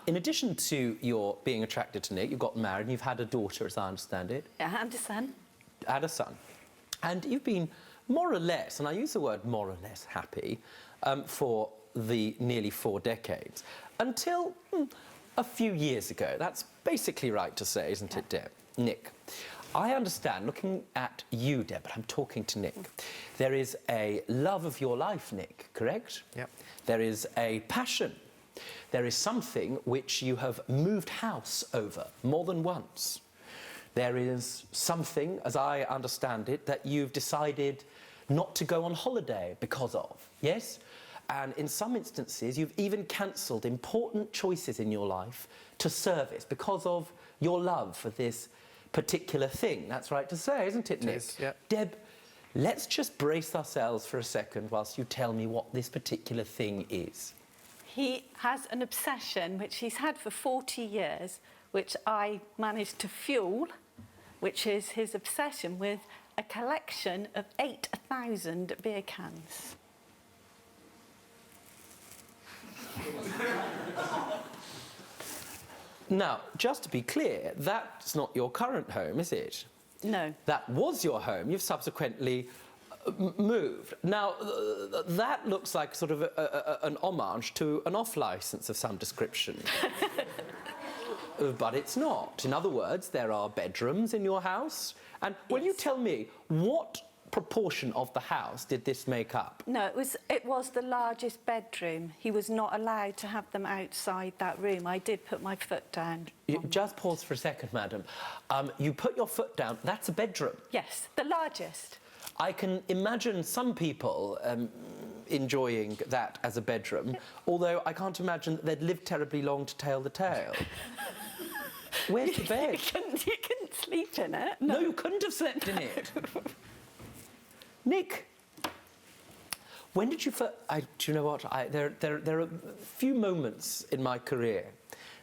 in addition to your being attracted to Nick, you've got married and you've had a daughter, as I understand it. Yeah, and a son. Had a son. And you've been more or less, and I use the word more or less, happy for the nearly 4 decades, until a few years ago. That's basically right to say, isn't it, Deb? Nick, I understand, looking at you, Deb, but I'm talking to Nick, there is a love of your life, Nick, correct? Yep. There is a passion. There is something which you have moved house over more than once. There is something, as I understand it, that you've decided not to go on holiday because of, yes? And in some instances, you've even cancelled important choices in your life to service because of your love for this particular thing. That's right to say, isn't it, Nick? It is, yeah. Deb, let's just brace ourselves for a second whilst you tell me what this particular thing is. He has an obsession, which he's had for 40 years, which I managed to fuel, which is his obsession with a collection of 8,000 beer cans. Now, just to be clear, that's not your current home, is it? No. That was your home. You've subsequently moved. Now, that looks like sort of an homage to an off-licence of some description. But it's not. In other words, there are bedrooms in your house. And will you tell me, what proportion of the house did this make up? No, it was the largest bedroom. He was not allowed to have them outside that room. I did put my foot down. Just pause for a second, madam. You put your foot down. That's a bedroom. Yes, the largest. I can imagine some people enjoying that as a bedroom, although I can't imagine that they'd live terribly long to tell the tale. Where's the bed? You couldn't sleep in it. No, you couldn't have slept in it. Nick, when did you first... do you know what? There are a few moments in my career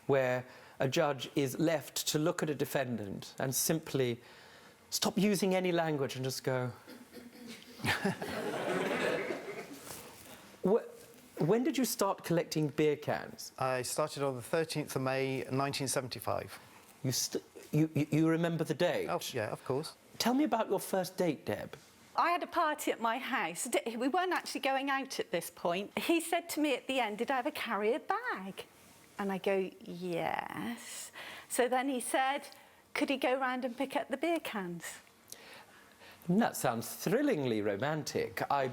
where a judge is left to look at a defendant and simply stop using any language and just go... When did you start collecting beer cans? I started on the 13th of May, 1975. You remember the date? Oh, yeah, of course. Tell me about your first date, Deb. I had a party at my house. We weren't actually going out at this point. He said to me at the end, "Did I ever carry a bag?" And I go, "Yes." So then he said, could he go round and pick up the beer cans? That sounds thrillingly romantic. I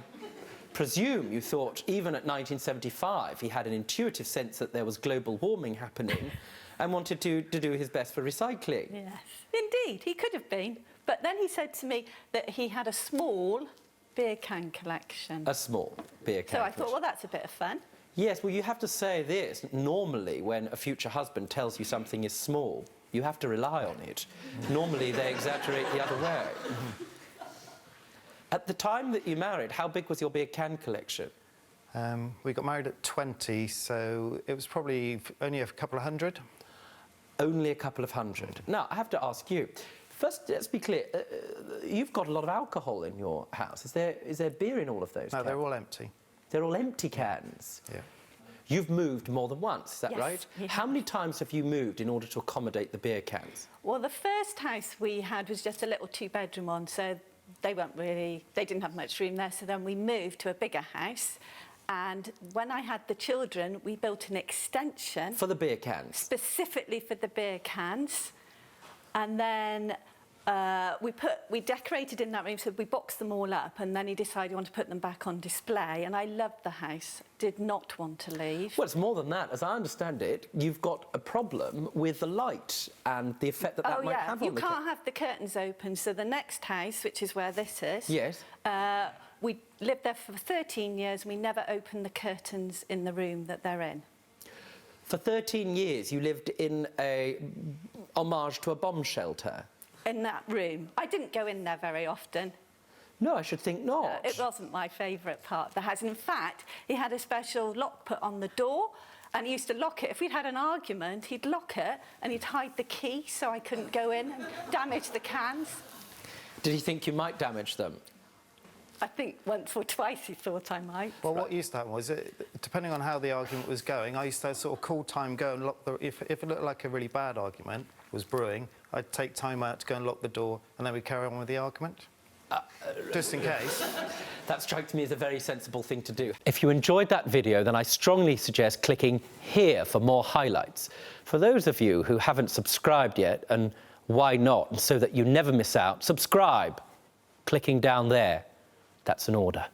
presume you thought, even at 1975, he had an intuitive sense that there was global warming happening and wanted to do his best for recycling. Yes, indeed, he could have been. But then he said to me that he had a small beer can collection. A small beer can. So I thought, well, that's a bit of fun. Yes, well, you have to say this. Normally, when a future husband tells you something is small, you have to rely on it. Normally, they exaggerate the other way. At the time that you married, how big was your beer can collection? We got married at 20, so it was probably only a couple of hundred. Only a couple of hundred. Now, I have to ask you, first, let's be clear, you've got a lot of alcohol in your house. Is there beer in all of those No, cans? they're all empty. They're all empty cans? Yeah. You've moved more than once, is that Yes, right? we have. How many times have you moved in order to accommodate the beer cans? Well, the first house we had was just a little 2-bedroom one, so they didn't have much room there. So then we moved to a bigger house. And when I had the children, we built an extension. For the beer cans? Specifically for the beer cans. And then we decorated in that room, so we boxed them all up, and then he decided he wanted to put them back on display. And I loved the house, did not want to leave. Well, it's more than that. As I understand it, you've got a problem with the light and the effect that might have on you can't have the curtains open. So the next house, which is where this is, yes, we lived there for 13 years. We never opened the curtains in the room that they're in. For 13 years, you lived in a homage to a bomb shelter. In that room. I didn't go in there very often. No, I should think not. It wasn't my favourite part of the house. And in fact, he had a special lock put on the door, and he used to lock it. If we'd had an argument, he'd lock it, and he'd hide the key so I couldn't go in and damage the cans. Did he think you might damage them? I think once or twice he thought I might. Well, what used to happen was, depending on how the argument was going, I used to sort of call time, go and lock the... If it looked like a really bad argument was brewing, I'd take time out to go and lock the door, and then we'd carry on with the argument. Just in case. That strikes me as a very sensible thing to do. If you enjoyed that video, then I strongly suggest clicking here for more highlights. For those of you who haven't subscribed yet, and why not, so that you never miss out, subscribe. Clicking down there, that's an order.